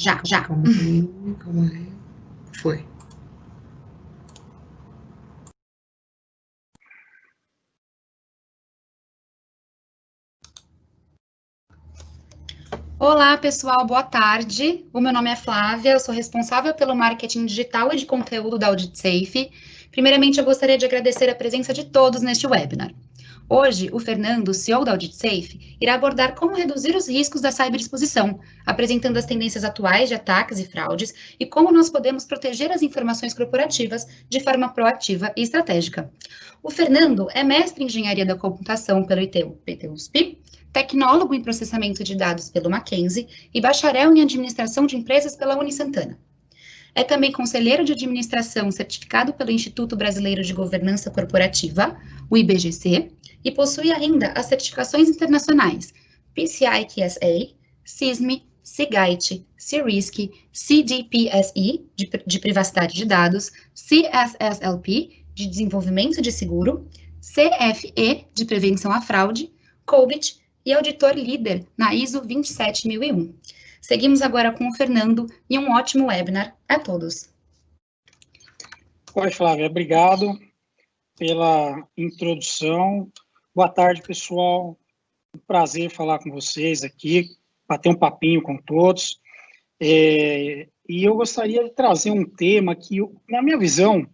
Já. Calma aí. Foi. Olá, pessoal, boa tarde. O meu nome é Flávia, eu sou responsável pelo marketing digital e de conteúdo da AuditSafe. Primeiramente, eu gostaria de agradecer a presença de todos neste webinar. Hoje, o Fernando, CEO da AuditSafe, irá abordar como reduzir os riscos da ciberexposição, apresentando as tendências atuais de ataques e fraudes e como nós podemos proteger as informações corporativas de forma proativa e estratégica. O Fernando é mestre em engenharia da computação pelo ITU-USP, tecnólogo em processamento de dados pelo Mackenzie e bacharel em administração de empresas pela Unisantana. É também conselheiro de administração certificado pelo Instituto Brasileiro de Governança Corporativa, o IBGC, e possui ainda as certificações internacionais PCI QSA, CISME, CIGIT, CIRISC, CDPSE, de privacidade de dados, CSSLP, de desenvolvimento de seguro, CFE, de prevenção à fraude, COBIT e auditor líder na ISO 27001. Seguimos agora com o Fernando e um ótimo webinar a todos. Oi, Flávia, obrigado pela introdução. Boa tarde, pessoal. Um prazer falar com vocês aqui, bater um papinho com todos. E eu gostaria de trazer um tema que, na minha visão,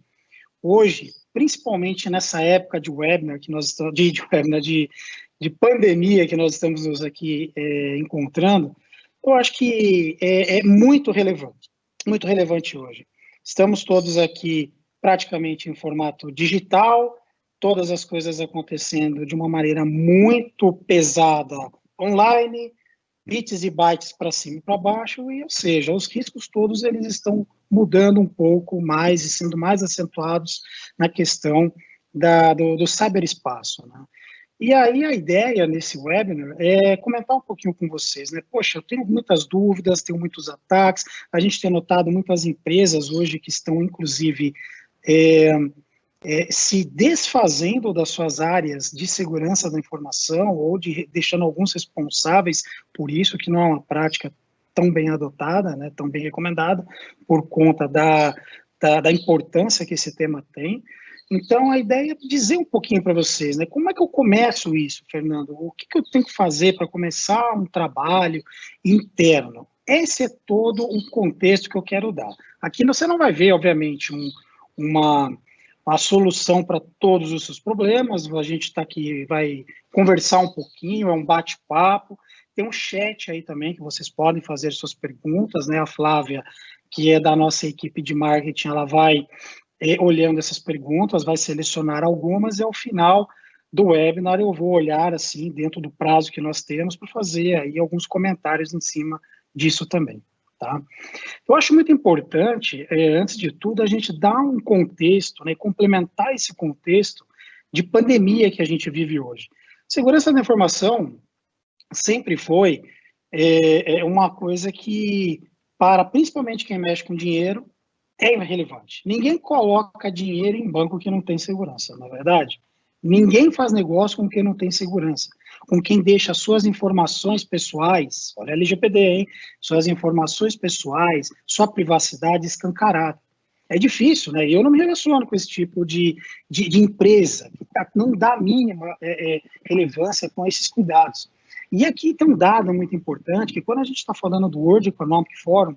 hoje, principalmente nessa época de webinar, que nós estamos, de pandemia que nós estamos aqui encontrando, eu acho que é muito relevante hoje. Estamos todos aqui praticamente em formato digital, todas as coisas acontecendo de uma maneira muito pesada online, bits e bytes para cima e para baixo, ou seja, os riscos todos eles estão mudando um pouco mais e sendo mais acentuados na questão do cyberespaço, né? E aí a ideia nesse webinar é comentar um pouquinho com vocês, né? Poxa, eu tenho muitas dúvidas, tenho muitos ataques, a gente tem notado muitas empresas hoje que estão, inclusive, se desfazendo das suas áreas de segurança da informação ou deixando alguns responsáveis por isso, que não é uma prática tão bem adotada, né, tão bem recomendada, por conta da importância que esse tema tem. Então, a ideia é dizer um pouquinho para vocês, né, como é que eu começo isso, Fernando? O que eu tenho que fazer para começar um trabalho interno? Esse é todo um contexto que eu quero dar. Aqui você não vai ver, obviamente, uma solução para todos os seus problemas, a gente está aqui, vai conversar um pouquinho, é um bate-papo, tem um chat aí também que vocês podem fazer suas perguntas, né, a Flávia, que é da nossa equipe de marketing, ela vai olhando essas perguntas, vai selecionar algumas e ao final do webinar eu vou olhar assim, dentro do prazo que nós temos, para fazer aí alguns comentários em cima disso também, tá? Eu acho muito importante, antes de tudo, a gente dar um contexto, né, complementar esse contexto de pandemia que a gente vive hoje. Segurança da informação sempre foi uma coisa que, principalmente quem mexe com dinheiro, é irrelevante. Ninguém coloca dinheiro em banco que não tem segurança, na verdade. Ninguém faz negócio com quem não tem segurança, com quem deixa suas informações pessoais, olha a LGPD, hein? Suas informações pessoais, sua privacidade escancarada. É difícil, né? Eu não me relaciono com esse tipo de empresa, que não dá a mínima relevância com esses cuidados. E aqui tem um dado muito importante, que quando a gente está falando do World Economic Forum,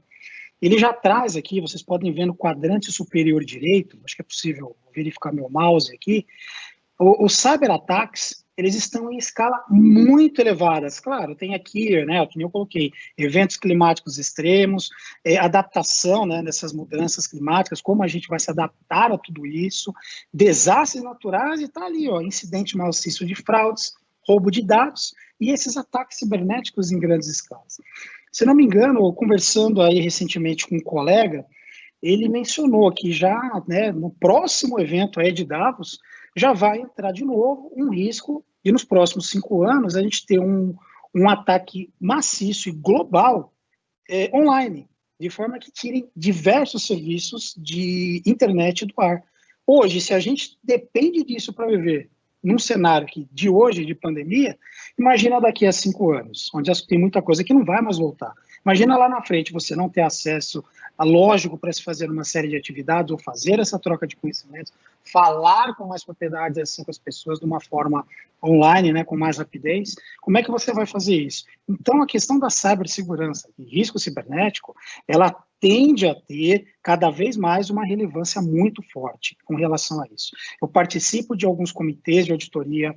ele já traz aqui, vocês podem ver no quadrante superior direito, acho que é possível verificar meu mouse aqui, os cyberataques, eles estão em escala muito elevadas. Claro, tem aqui, né, que eu coloquei, eventos climáticos extremos, adaptação, né, dessas mudanças climáticas, como a gente vai se adaptar a tudo isso, desastres naturais, e está ali, ó, incidente maciço de fraudes, roubo de dados, e esses ataques cibernéticos em grandes escalas. Se não me engano, conversando aí recentemente com um colega, ele mencionou que já, né, no próximo evento aí de Davos, já vai entrar de novo um risco de nos próximos 5 anos a gente ter um ataque maciço e global online, de forma que tirem diversos serviços de internet do ar. Hoje, se a gente depende disso para viver num cenário de hoje, de pandemia, imagina daqui a 5 anos, onde tem muita coisa que não vai mais voltar. Imagina lá na frente você não ter acesso a lógico para se fazer uma série de atividades ou fazer essa troca de conhecimentos, falar com mais propriedade assim com as pessoas de uma forma online, né, com mais rapidez. Como é que você vai fazer isso? Então, a questão da cibersegurança e risco cibernético, ela tende a ter cada vez mais uma relevância muito forte com relação a isso. Eu participo de alguns comitês de auditoria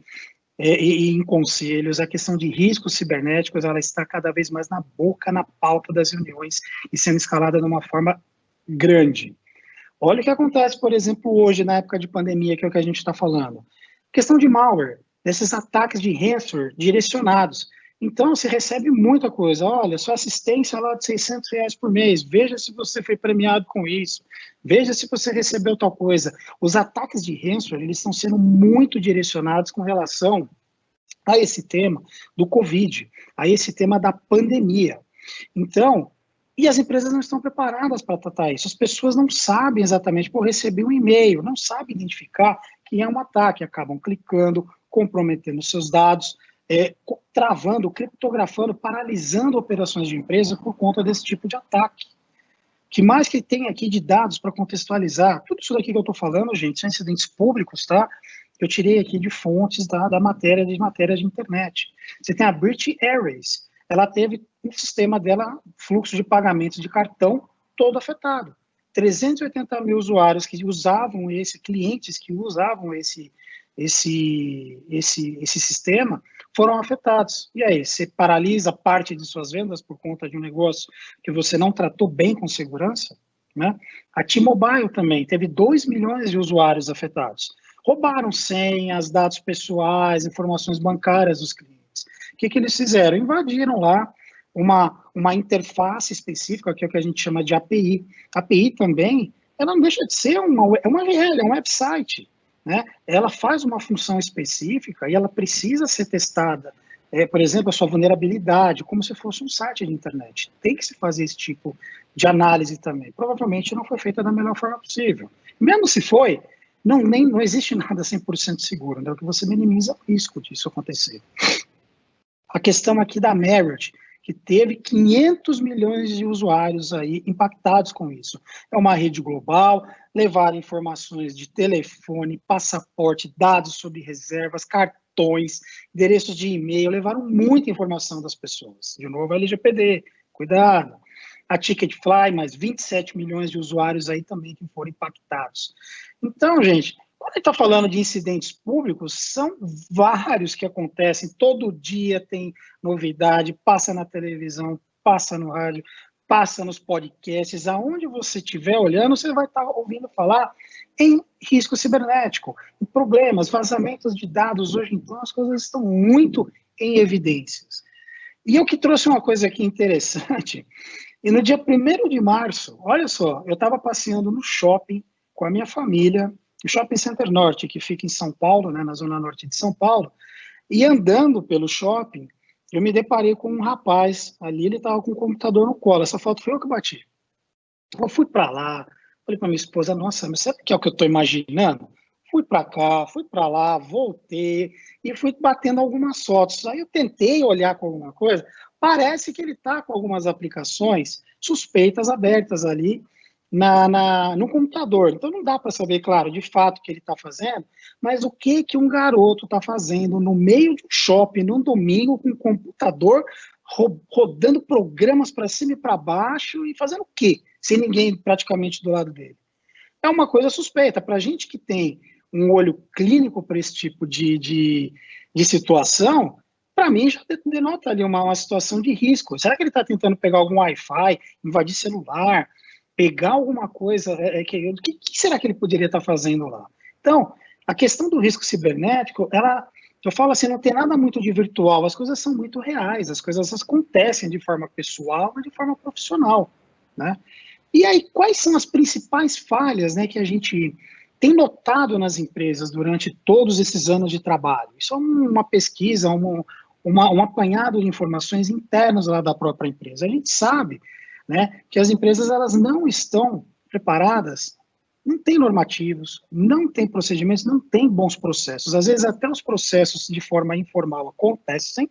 e em conselhos, a questão de riscos cibernéticos, ela está cada vez mais na boca, na pauta das reuniões e sendo escalada de uma forma grande. Olha o que acontece, por exemplo, hoje, na época de pandemia, que é o que a gente está falando. Questão de malware, desses ataques de ransomware direcionados. Então, se recebe muita coisa. Olha, sua assistência lá de R$600 por mês. Veja se você foi premiado com isso. Veja se você recebeu tal coisa. Os ataques de ransomware, eles estão sendo muito direcionados com relação a esse tema do Covid, a esse tema da pandemia. Então, e as empresas não estão preparadas para tratar isso. As pessoas não sabem exatamente, pô, recebi um e-mail, não sabem identificar que é um ataque, acabam clicando, comprometendo seus dados, travando, criptografando, paralisando operações de empresa por conta desse tipo de ataque. Que mais que tem aqui de dados para contextualizar? Tudo isso daqui que eu estou falando, gente, são incidentes públicos, tá? Eu tirei aqui de fontes da matéria, de matérias de internet. Você tem a British Airways, ela teve o sistema dela, fluxo de pagamentos de cartão, todo afetado. 380 mil usuários que usavam clientes que usavam esse sistema, foram afetados. E aí, você paralisa parte de suas vendas por conta de um negócio que você não tratou bem com segurança, né? A T-Mobile também teve 2 milhões de usuários afetados. Roubaram senhas, dados pessoais, informações bancárias dos clientes. O que eles fizeram? Invadiram lá uma interface específica, que é o que a gente chama de API. A API também, ela não deixa de ser uma URL, é um website, né? Ela faz uma função específica e ela precisa ser testada. Por exemplo, a sua vulnerabilidade, como se fosse um site de internet. Tem que se fazer esse tipo de análise também. Provavelmente não foi feita da melhor forma possível. Mesmo se foi, não existe nada 100% seguro, né? Que você minimiza o risco disso acontecer. A questão aqui da Marriott, que teve 500 milhões de usuários aí impactados com isso. É uma rede global, levaram informações de telefone, passaporte, dados sobre reservas, cartões, endereços de e-mail, levaram muita informação das pessoas. De novo, a LGPD, cuidado. A Ticketfly, mais 27 milhões de usuários aí também que foram impactados. Então, gente, quando a gente está falando de incidentes públicos, são vários que acontecem, todo dia tem novidade, passa na televisão, passa no rádio, passa nos podcasts, aonde você estiver olhando, você vai estar ouvindo falar em risco cibernético, em problemas, vazamentos de dados. Hoje, então, as coisas estão muito em evidências. E eu que trouxe uma coisa aqui interessante, e no dia 1º de março, olha só, eu estava passeando no shopping com a minha família, o Shopping Center Norte, que fica em São Paulo, né, na zona norte de São Paulo, e andando pelo shopping, eu me deparei com um rapaz ali, ele estava com o computador no colo, essa foto foi eu que bati. Eu fui para lá, falei para minha esposa, nossa, mas sabe o que é o que eu estou imaginando? Fui para cá, fui para lá, voltei, e fui batendo algumas fotos. Aí eu tentei olhar com alguma coisa, parece que ele está com algumas aplicações suspeitas abertas ali, no computador. Então não dá para saber, claro, de fato o que ele está fazendo, mas o que um garoto está fazendo no meio de um shopping, num domingo, com um computador, rodando programas para cima e para baixo, e fazendo o quê? Sem ninguém praticamente do lado dele. É uma coisa suspeita. Para a gente que tem um olho clínico para esse tipo de situação, para mim já denota ali uma situação de risco. Será que ele está tentando pegar algum Wi-Fi, invadir celular, pegar alguma coisa, o que será que ele poderia estar fazendo lá? Então, a questão do risco cibernético, eu falo assim, não tem nada muito de virtual, as coisas são muito reais, as coisas acontecem de forma pessoal e de forma profissional, né? E aí, quais são as principais falhas, né, que a gente tem notado nas empresas durante todos esses anos de trabalho? Isso é uma pesquisa, um apanhado de informações internas lá da própria empresa. A gente sabe, né, que as empresas elas não estão preparadas, não tem normativos, não tem procedimentos, não tem bons processos. Às vezes até os processos de forma informal acontecem,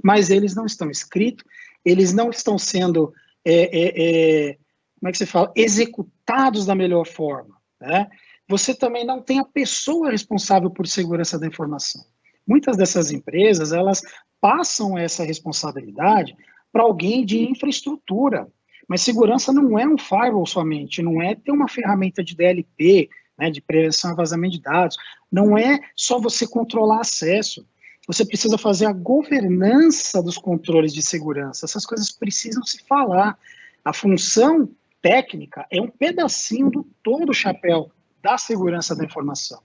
mas eles não estão escritos, eles não estão sendo, como é que se fala, executados da melhor forma, né? Você também não tem a pessoa responsável por segurança da informação. Muitas dessas empresas, elas passam essa responsabilidade para alguém de infraestrutura, mas segurança não é um firewall somente, não é ter uma ferramenta de DLP, né, de prevenção a vazamento de dados, não é só você controlar acesso, você precisa fazer a governança dos controles de segurança, essas coisas precisam se falar. A função técnica é um pedacinho do todo o chapéu da segurança da informação.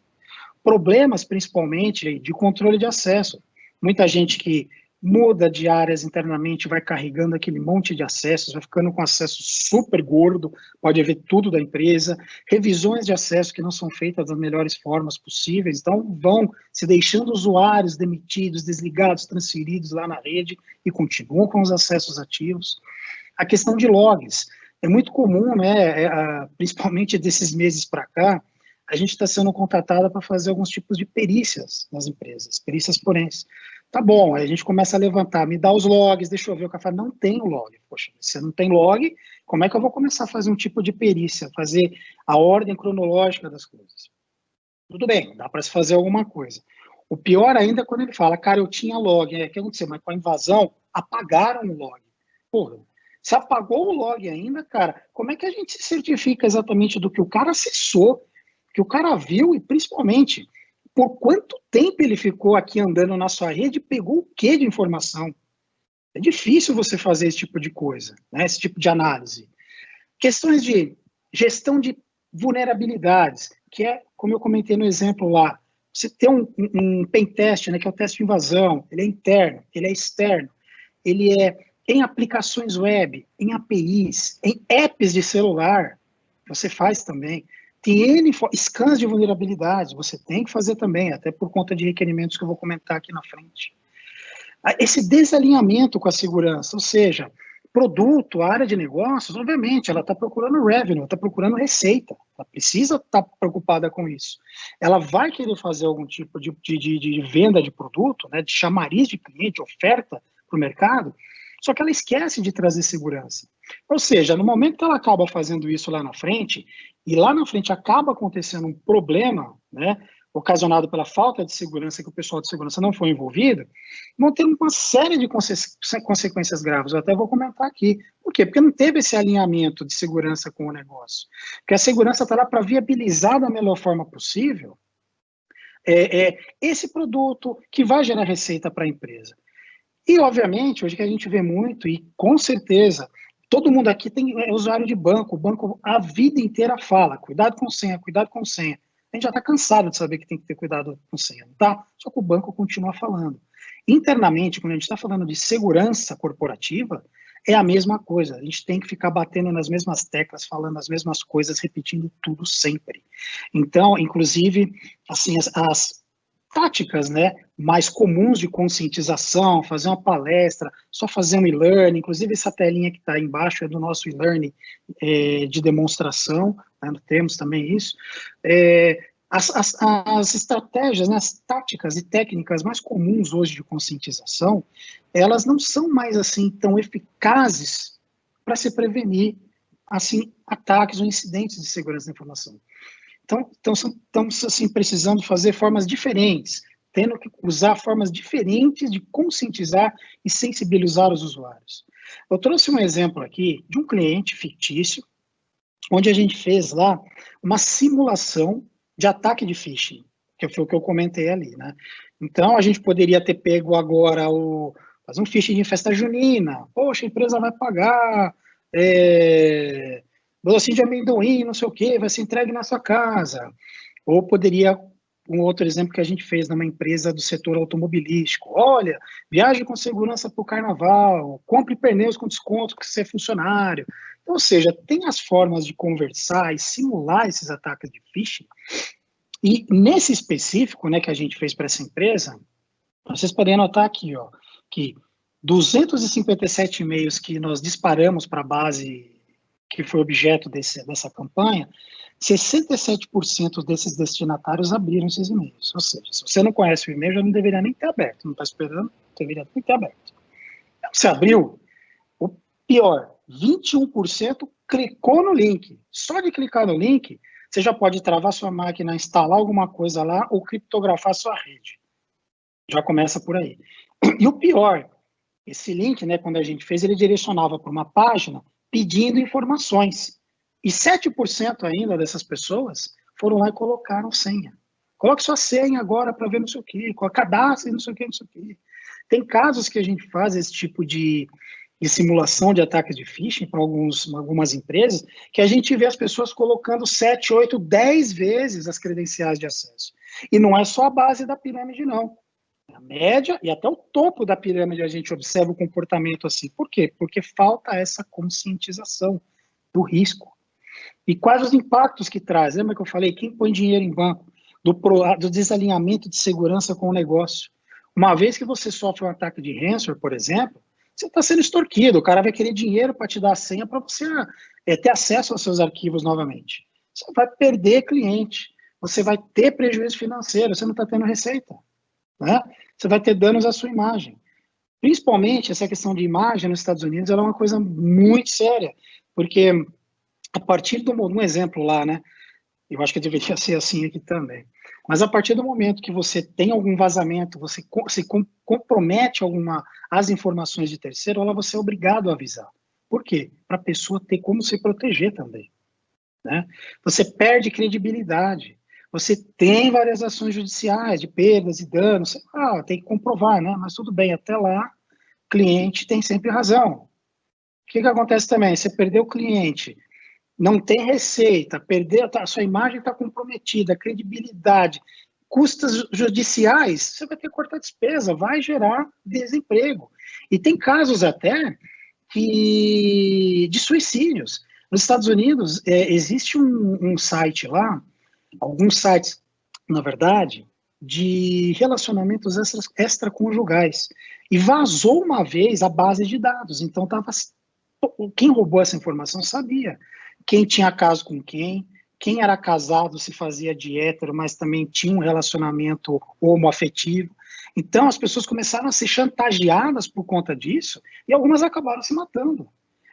Problemas, principalmente, de controle de acesso. Muita gente que muda de áreas internamente, vai carregando aquele monte de acessos, vai ficando com acesso super gordo, pode ver tudo da empresa, revisões de acesso que não são feitas das melhores formas possíveis, então vão se deixando usuários demitidos, desligados, transferidos lá na rede e continuam com os acessos ativos. A questão de logs, é muito comum, né, principalmente desses meses para cá, a gente está sendo contratada para fazer alguns tipos de perícias nas empresas, perícias forenses. Tá bom, aí a gente começa a levantar, me dá os logs, deixa eu ver, o cara fala, não tem o log. Poxa, se não tem log, como é que eu vou começar a fazer um tipo de perícia, fazer a ordem cronológica das coisas? Tudo bem, dá para se fazer alguma coisa. O pior ainda é quando ele fala, cara, eu tinha log, o que aconteceu? Mas com a invasão, apagaram o log. Porra, se apagou o log ainda, cara, como é que a gente se certifica exatamente do que o cara acessou, que o cara viu e, principalmente, por quanto tempo ele ficou aqui andando na sua rede e pegou o que de informação? É difícil você fazer esse tipo de coisa, né, esse tipo de análise. Questões de gestão de vulnerabilidades, que é, como eu comentei no exemplo lá, você tem um pen test, né, que é o teste de invasão, ele é interno, ele é externo, ele é em aplicações web, em APIs, em apps de celular, você faz também. Tem N scans de vulnerabilidades, você tem que fazer também, até por conta de requerimentos que eu vou comentar aqui na frente. Esse desalinhamento com a segurança, ou seja, produto, área de negócios, obviamente, ela está procurando revenue, está procurando receita, ela precisa estar preocupada com isso. Ela vai querer fazer algum tipo de venda de produto, né, de chamariz de cliente, oferta para o mercado, só que ela esquece de trazer segurança. Ou seja, no momento que ela acaba fazendo isso lá na frente, e lá na frente acaba acontecendo um problema, né, ocasionado pela falta de segurança, que o pessoal de segurança não foi envolvido, vão ter uma série de consequências graves. Eu até vou comentar aqui. Por quê? Porque não teve esse alinhamento de segurança com o negócio. Porque a segurança está lá para viabilizar da melhor forma possível esse produto que vai gerar receita para a empresa. E, obviamente, hoje que a gente vê muito, e com certeza, todo mundo aqui é usuário de banco, o banco a vida inteira fala, cuidado com senha, cuidado com senha. A gente já está cansado de saber que tem que ter cuidado com senha, tá? Só que o banco continua falando. Internamente, quando a gente está falando de segurança corporativa, é a mesma coisa. A gente tem que ficar batendo nas mesmas teclas, falando as mesmas coisas, repetindo tudo sempre. Então, inclusive, assim, as táticas, né, mais comuns de conscientização, fazer uma palestra, só fazer um e-learning, inclusive essa telinha que está embaixo é do nosso e-learning de demonstração, né, temos também isso. As estratégias, né, as táticas e técnicas mais comuns hoje de conscientização, elas não são mais assim tão eficazes para se prevenir assim ataques ou incidentes de segurança da informação. Então estamos assim, precisando fazer formas diferentes, tendo que usar formas diferentes de conscientizar e sensibilizar os usuários. Eu trouxe um exemplo aqui de um cliente fictício, onde a gente fez lá uma simulação de ataque de phishing, que foi o que eu comentei ali, né? Então, a gente poderia ter pego agora fazer um phishing de festa junina, poxa, a empresa vai pagar, docinho de amendoim, não sei o que, vai ser entregue na sua casa. Ou poderia, um outro exemplo que a gente fez numa empresa do setor automobilístico, olha, viaje com segurança para o carnaval, compre pneus com desconto que você é funcionário. Então, ou seja, tem as formas de conversar e simular esses ataques de phishing, e nesse específico, né, que a gente fez para essa empresa, vocês podem anotar aqui, ó, que 257 e-mails que nós disparamos para a base que foi objeto dessa campanha, 67% desses destinatários abriram esses e-mails. Ou seja, se você não conhece o e-mail, já não deveria nem ter aberto. Não está esperando, deveria nem ter aberto. Então, você abriu, Pior, 21% clicou no link. Só de clicar no link, você já pode travar sua máquina, instalar alguma coisa lá ou criptografar sua rede. Já começa por aí. E o pior, esse link, né, quando a gente fez, ele direcionava para uma página pedindo informações. E 7% ainda dessas pessoas foram lá e colocaram senha. Coloque sua senha agora para ver não sei o quê, cadastre não sei o quê, não sei o quê. Tem casos que a gente faz esse tipo de simulação de ataques de phishing para algumas empresas, que a gente vê as pessoas colocando 7, 8, 10 vezes as credenciais de acesso. E não é só a base da pirâmide, não. A média e até o topo da pirâmide a gente observa o comportamento assim. Por quê? Porque falta essa conscientização do risco. E quais os impactos que traz? Lembra que eu falei, quem põe dinheiro em banco? Do desalinhamento de segurança com o negócio. Uma vez que você sofre um ataque de ransomware, por exemplo, você está sendo extorquido, o cara vai querer dinheiro para te dar a senha para você ter acesso aos seus arquivos novamente. Você vai perder cliente, você vai ter prejuízo financeiro, você não está tendo receita. Né? Você vai ter danos à sua imagem. Principalmente essa questão de imagem nos Estados Unidos, ela é uma coisa muito séria, porque a partir de um exemplo lá, né, eu acho que deveria ser assim aqui também, mas a partir do momento que você tem algum vazamento, você se compromete as informações de terceiro, você é obrigado a avisar. Por quê? Para a pessoa ter como se proteger também. Né? Você perde credibilidade. Você tem várias ações judiciais de perdas e danos. Tem que comprovar, né? Mas tudo bem, até lá, cliente tem sempre razão. O que acontece também? Você perdeu o cliente, não tem receita, a sua imagem está comprometida, a credibilidade, custos judiciais, você vai ter que cortar despesa, vai gerar desemprego. E tem casos até de suicídios. Nos Estados Unidos, existe um site lá, alguns sites, na verdade, de relacionamentos extraconjugais. E vazou uma vez a base de dados. Então, quem roubou essa informação sabia quem tinha caso com quem era casado se fazia de hétero, mas também tinha um relacionamento homoafetivo. Então, as pessoas começaram a ser chantageadas por conta disso e algumas acabaram se matando.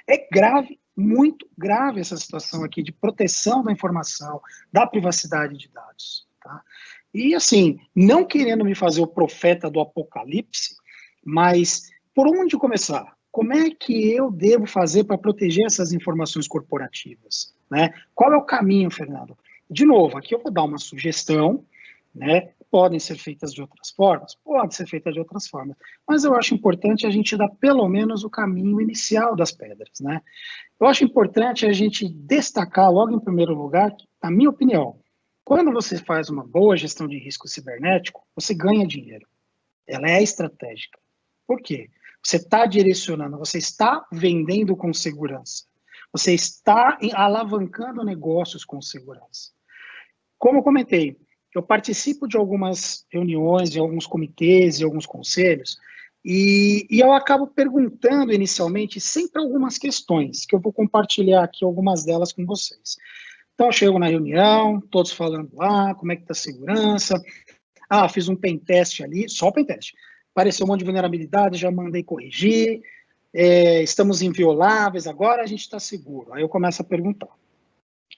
É grave, muito grave essa situação aqui de proteção da informação, da privacidade de dados. Tá? E, assim, não querendo me fazer o profeta do apocalipse, mas por onde começar? Como é que eu devo fazer para proteger essas informações corporativas? Né? Qual é o caminho, Fernando? De novo, aqui eu vou dar uma sugestão, né? Podem ser feitas de outras formas? Pode ser feita de outras formas, mas eu acho importante a gente dar pelo menos o caminho inicial das pedras, né? Eu acho importante a gente destacar logo em primeiro lugar, na minha opinião, quando você faz uma boa gestão de risco cibernético, você ganha dinheiro. Ela é estratégica. Por quê? Você está direcionando, você está vendendo com segurança. Você está alavancando negócios com segurança. Como eu comentei, eu participo de algumas reuniões, de alguns comitês, de alguns conselhos, e eu acabo perguntando inicialmente sempre algumas questões, que eu vou compartilhar aqui algumas delas com vocês. Então, eu chego na reunião, todos falando lá, como é que está a segurança. Fiz um pen test ali, só pen test. Apareceu um monte de vulnerabilidade, já mandei corrigir, estamos invioláveis, agora a gente está seguro. Aí eu começo a perguntar.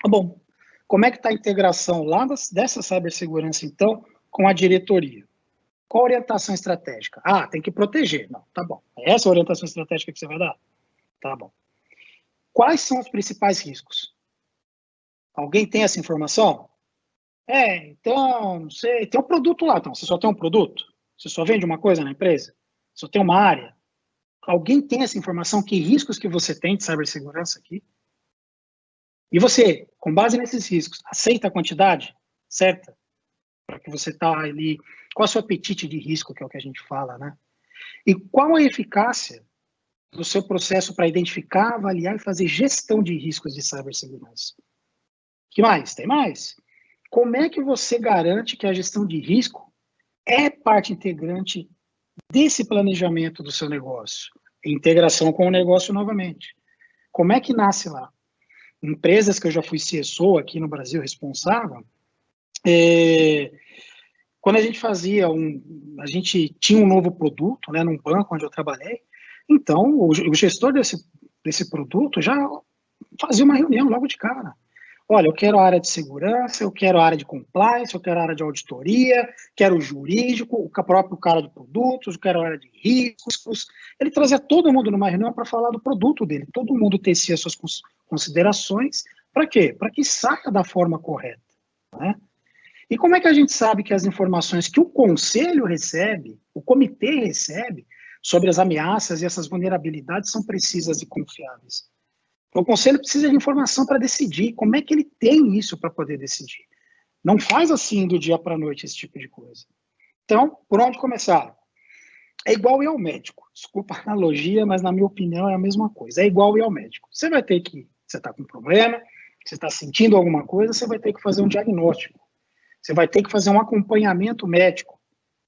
Bom, como é que está a integração lá dessa cibersegurança, então, com a diretoria? Qual a orientação estratégica? Tem que proteger. Não, tá bom. É essa a orientação estratégica que você vai dar? Tá bom. Quais são os principais riscos? Alguém tem essa informação? Então, não sei, tem um produto lá, então, você só tem um produto? Você só vende uma coisa na empresa? Só tem uma área? Alguém tem essa informação? Que riscos que você tem de cibersegurança aqui? E você, com base nesses riscos, aceita a quantidade certa? Para que você está ali, qual é o seu apetite de risco, que é o que a gente fala, né? E qual a eficácia do seu processo para identificar, avaliar e fazer gestão de riscos de cibersegurança? Que mais? Tem mais? Como é que você garante que a gestão de risco é parte integrante desse planejamento do seu negócio? Integração com o negócio novamente. Como é que nasce lá? Empresas que eu já fui CSO aqui no Brasil responsável, quando a gente a gente tinha um novo produto, né, num banco onde eu trabalhei, então o gestor desse produto, já fazia uma reunião logo de cara. Olha, eu quero a área de segurança, eu quero a área de compliance, eu quero a área de auditoria, quero o jurídico, o próprio cara de produtos, eu quero a área de riscos. Ele trazia todo mundo numa reunião para falar do produto dele. Todo mundo tecia suas considerações. Para quê? Para que saia da forma correta, né? E como é que a gente sabe que as informações que o conselho recebe, o comitê recebe, sobre as ameaças e essas vulnerabilidades são precisas e confiáveis? O conselho precisa de informação para decidir. Como é que ele tem isso para poder decidir? Não faz assim do dia para a noite esse tipo de coisa. Então, por onde começar? É igual ir ao médico. Desculpa a analogia, mas na minha opinião é a mesma coisa. É igual ir ao médico. Você vai ter que, você está com um problema, você está sentindo alguma coisa, você vai ter que fazer um diagnóstico. Você vai ter que fazer um acompanhamento médico.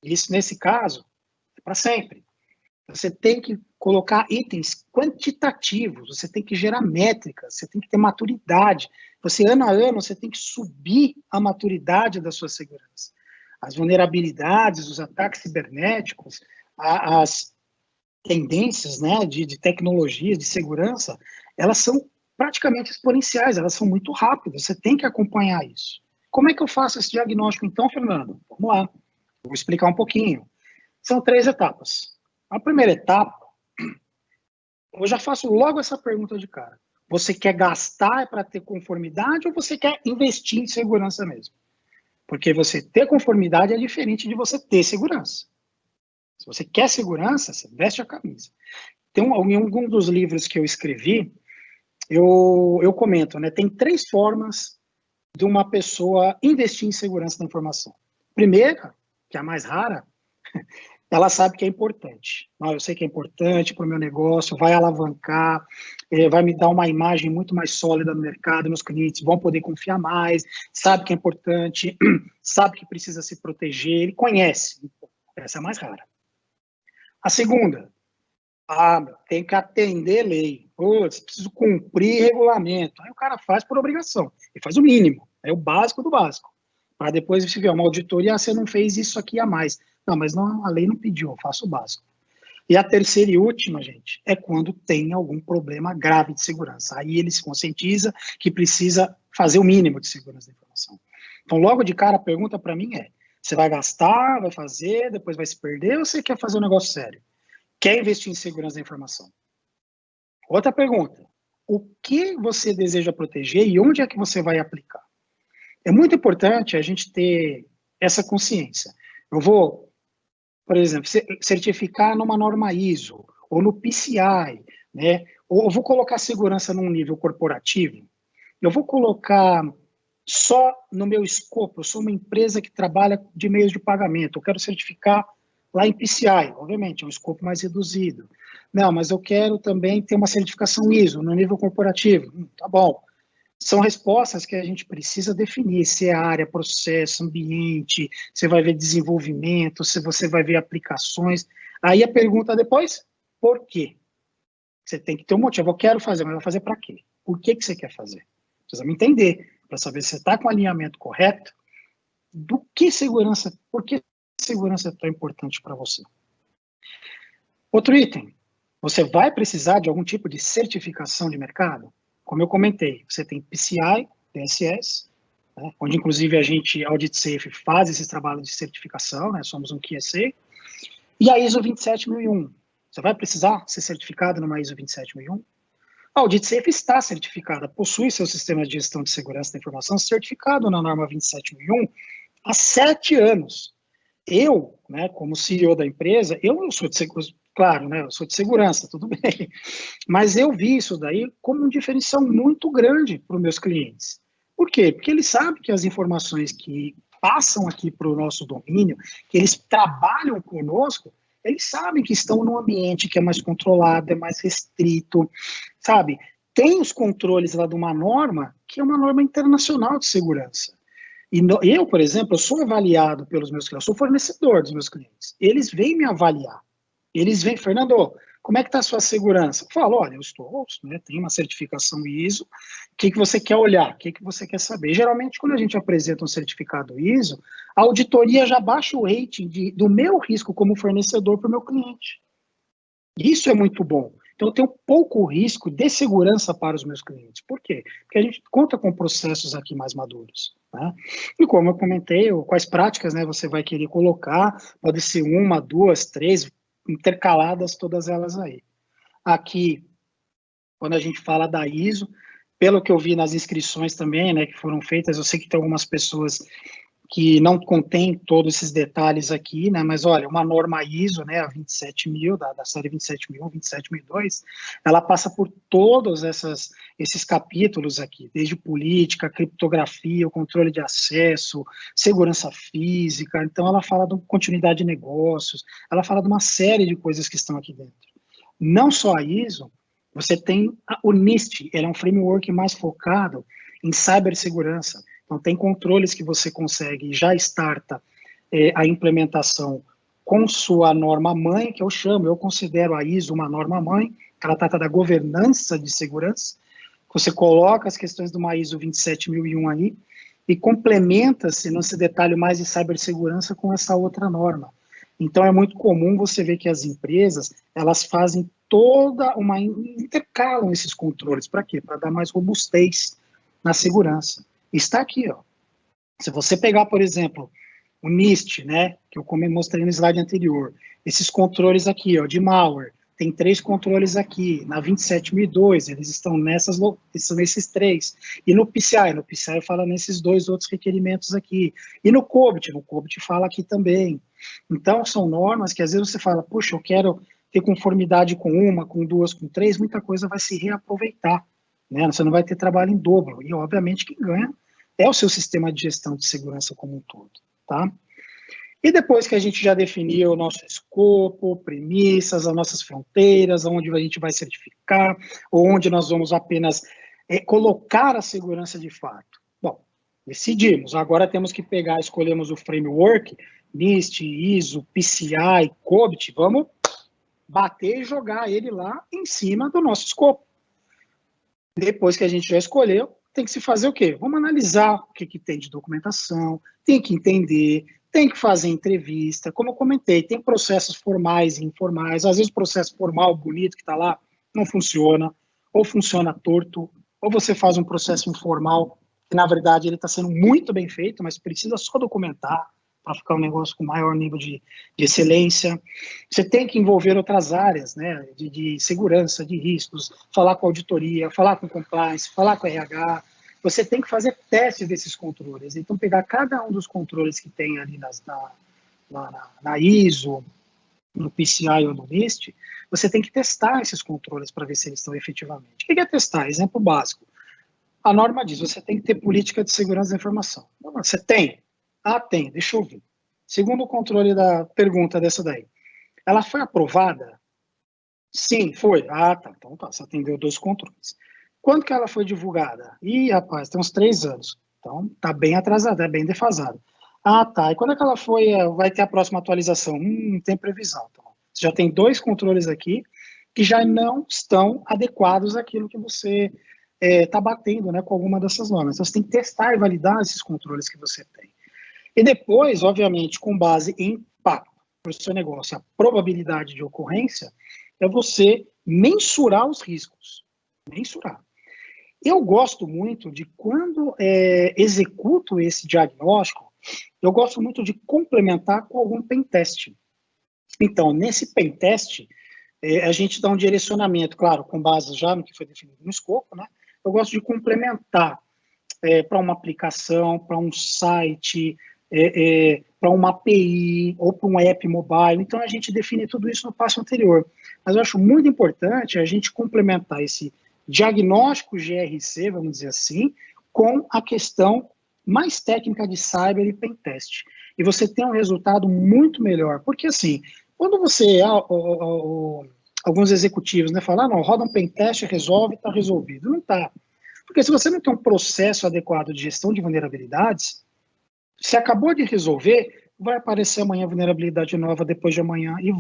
Isso, nesse caso, é para sempre. Você tem que colocar itens quantitativos, você tem que gerar métricas, você tem que ter maturidade. Você, ano a ano, você tem que subir a maturidade da sua segurança. As vulnerabilidades, os ataques cibernéticos, as tendências, né, de tecnologia, de segurança, elas são praticamente exponenciais, elas são muito rápidas, você tem que acompanhar isso. Como é que eu faço esse diagnóstico, então, Fernando? Vamos lá, vou explicar um pouquinho. São 3 etapas. A primeira etapa, eu já faço logo essa pergunta de cara. Você quer gastar para ter conformidade ou você quer investir em segurança mesmo? Porque você ter conformidade é diferente de você ter segurança. Se você quer segurança, você veste a camisa. Tem em algum dos livros que eu escrevi, eu comento, né? Tem 3 formas de uma pessoa investir em segurança da informação. Primeira, que é a mais rara, ela sabe que é importante. Eu sei que é importante para o meu negócio, vai alavancar, vai me dar uma imagem muito mais sólida no mercado, meus clientes vão poder confiar mais, sabe que é importante, sabe que precisa se proteger, ele conhece. Essa é a mais rara. A segunda, tem que atender lei. Preciso cumprir regulamento. Aí o cara faz por obrigação, ele faz o mínimo, é o básico do básico. Para depois você ver uma auditoria, você não fez isso aqui a mais. Não, mas não, a lei não pediu, eu faço o básico. E a terceira e última, gente, é quando tem algum problema grave de segurança. Aí ele se conscientiza que precisa fazer o mínimo de segurança da informação. Então, logo de cara, a pergunta para mim é, você vai gastar, vai fazer, depois vai se perder, ou você quer fazer um negócio sério? Quer investir em segurança da informação? Outra pergunta, o que você deseja proteger e onde é que você vai aplicar? É muito importante a gente ter essa consciência. Eu vou, por exemplo, certificar numa norma ISO, ou no PCI, né? Ou eu vou colocar segurança num nível corporativo, eu vou colocar só no meu escopo, eu sou uma empresa que trabalha de meios de pagamento, eu quero certificar lá em PCI, obviamente, é um escopo mais reduzido. Não, mas eu quero também ter uma certificação ISO no nível corporativo. Tá bom. São respostas que a gente precisa definir, se é área, processo, ambiente, você vai ver desenvolvimento, se você vai ver aplicações. Aí a pergunta depois, por quê? Você tem que ter um motivo. Eu quero fazer, mas eu vou fazer para quê? Por que você quer fazer? Precisa me entender, para saber se você está com o alinhamento correto, do que segurança, por que segurança é tão importante para você. Outro item, você vai precisar de algum tipo de certificação de mercado? Como eu comentei, você tem PCI, PSS, né, onde inclusive a gente, Audit Safe, faz esses trabalhos de certificação, né, somos um QSA, e a ISO 27001. Você vai precisar ser certificado numa ISO 27001? A Audit Safe está certificada, possui seu sistema de gestão de segurança da informação certificado na norma 27001 há 7 anos. Eu, né, como CEO da empresa, eu não sou de segurança, claro, né, eu sou de segurança, tudo bem, mas eu vi isso daí como um diferencial muito grande para os meus clientes. Por quê? Porque eles sabem que as informações que passam aqui para o nosso domínio, que eles trabalham conosco, eles sabem que estão num ambiente que é mais controlado, é mais restrito, sabe? Tem os controles lá de uma norma, que é uma norma internacional de segurança. E eu, por exemplo, eu sou avaliado pelos meus clientes, eu sou fornecedor dos meus clientes. Eles vêm me avaliar. Eles vêm, Fernando, como é que está a sua segurança? Eu falo, olha, eu estou, né, tenho uma certificação ISO, o que você quer olhar? O que você quer saber? Geralmente, quando a gente apresenta um certificado ISO, a auditoria já baixa o rating do meu risco como fornecedor para o meu cliente. Isso é muito bom. Então, eu tenho pouco risco de segurança para os meus clientes. Por quê? Porque a gente conta com processos aqui mais maduros, né? E como eu comentei, quais práticas, né, você vai querer colocar, pode ser 1, 2, 3, intercaladas todas elas aí. Aqui, quando a gente fala da ISO, pelo que eu vi nas inscrições também, né, que foram feitas, eu sei que tem algumas pessoas que não contém todos esses detalhes aqui, né, mas olha, uma norma ISO, né, a 27.000, da série 27.000, 27.002, ela passa por todos esses capítulos aqui, desde política, criptografia, o controle de acesso, segurança física, então ela fala de continuidade de negócios, ela fala de uma série de coisas que estão aqui dentro. Não só a ISO, você tem o NIST, ele é um framework mais focado em cibersegurança. Então, tem controles que você consegue, já starta a implementação com sua norma-mãe, que eu considero a ISO uma norma-mãe, que ela trata da governança de segurança. Você coloca as questões de uma ISO 27001 aí e complementa-se nesse detalhe mais de cibersegurança com essa outra norma. Então, é muito comum você ver que as empresas, elas fazem intercalam esses controles. Para quê? Para dar mais robustez na segurança. Está aqui, ó. Se você pegar, por exemplo, o NIST, né, que eu mostrei no slide anterior, esses controles aqui, ó, de malware, tem 3 controles aqui, na 27002, eles estão nesses 3, e no PCI fala nesses 2 outros requerimentos aqui, e no COBIT fala aqui também. Então, são normas que às vezes você fala, puxa, eu quero ter conformidade com 1, com 2, com 3, muita coisa vai se reaproveitar, né? Você não vai ter trabalho em dobro, e obviamente quem ganha é o seu sistema de gestão de segurança como um todo, tá? E depois que a gente já definiu o nosso escopo, premissas, as nossas fronteiras, onde a gente vai certificar, ou onde nós vamos apenas colocar a segurança de fato. Bom, decidimos, agora temos que escolhemos o framework, NIST, ISO, PCI, COBIT, vamos bater e jogar ele lá em cima do nosso escopo. Depois que a gente já escolheu, tem que se fazer o quê? Vamos analisar o que tem de documentação, tem que entender, tem que fazer entrevista, como eu comentei, tem processos formais e informais, às vezes o processo formal, bonito, que está lá, não funciona, ou funciona torto, ou você faz um processo informal, que na verdade ele está sendo muito bem feito, mas precisa só documentar, para ficar um negócio com maior nível de excelência. Você tem que envolver outras áreas, né, de segurança, de riscos, falar com a auditoria, falar com compliance, falar com a RH. Você tem que fazer testes desses controles. Então, pegar cada um dos controles que tem ali na ISO, no PCI ou no NIST, você tem que testar esses controles para ver se eles estão efetivamente. O que é testar? Exemplo básico. A norma diz, você tem que ter política de segurança da informação. Você tem? Ah, tem, deixa eu ver. Segundo o controle da pergunta dessa daí, ela foi aprovada? Sim, foi. Ah, tá, então tá, você atendeu 2 controles. Quando que ela foi divulgada? Ih, rapaz, tem uns 3 anos. Então, tá bem atrasada, é bem defasada. Ah, tá, e quando é que ela vai ter a próxima atualização? Não tem previsão. Então, você já tem 2 controles aqui que já não estão adequados àquilo que você está batendo, né, com alguma dessas normas. Então, você tem que testar e validar esses controles que você tem. E depois, obviamente, com base em impacto para o seu negócio, a probabilidade de ocorrência, é você mensurar os riscos. Mensurar. Eu gosto muito de, quando executo esse diagnóstico, eu gosto muito de complementar com algum pentest. Então, nesse pentest, a gente dá um direcionamento, claro, com base já no que foi definido no escopo, né? Eu gosto de complementar para uma aplicação, para um site, para uma API ou para um app mobile. Então, a gente define tudo isso no passo anterior. Mas eu acho muito importante a gente complementar esse diagnóstico GRC, vamos dizer assim, com a questão mais técnica de cyber e pentest. E você tem um resultado muito melhor. Porque, assim, quando você... alguns executivos, né, falam, não, roda um pentest, resolve, está resolvido. Não está. Porque se você não tem um processo adequado de gestão de vulnerabilidades, se acabou de resolver, vai aparecer amanhã vulnerabilidade nova, depois de amanhã, e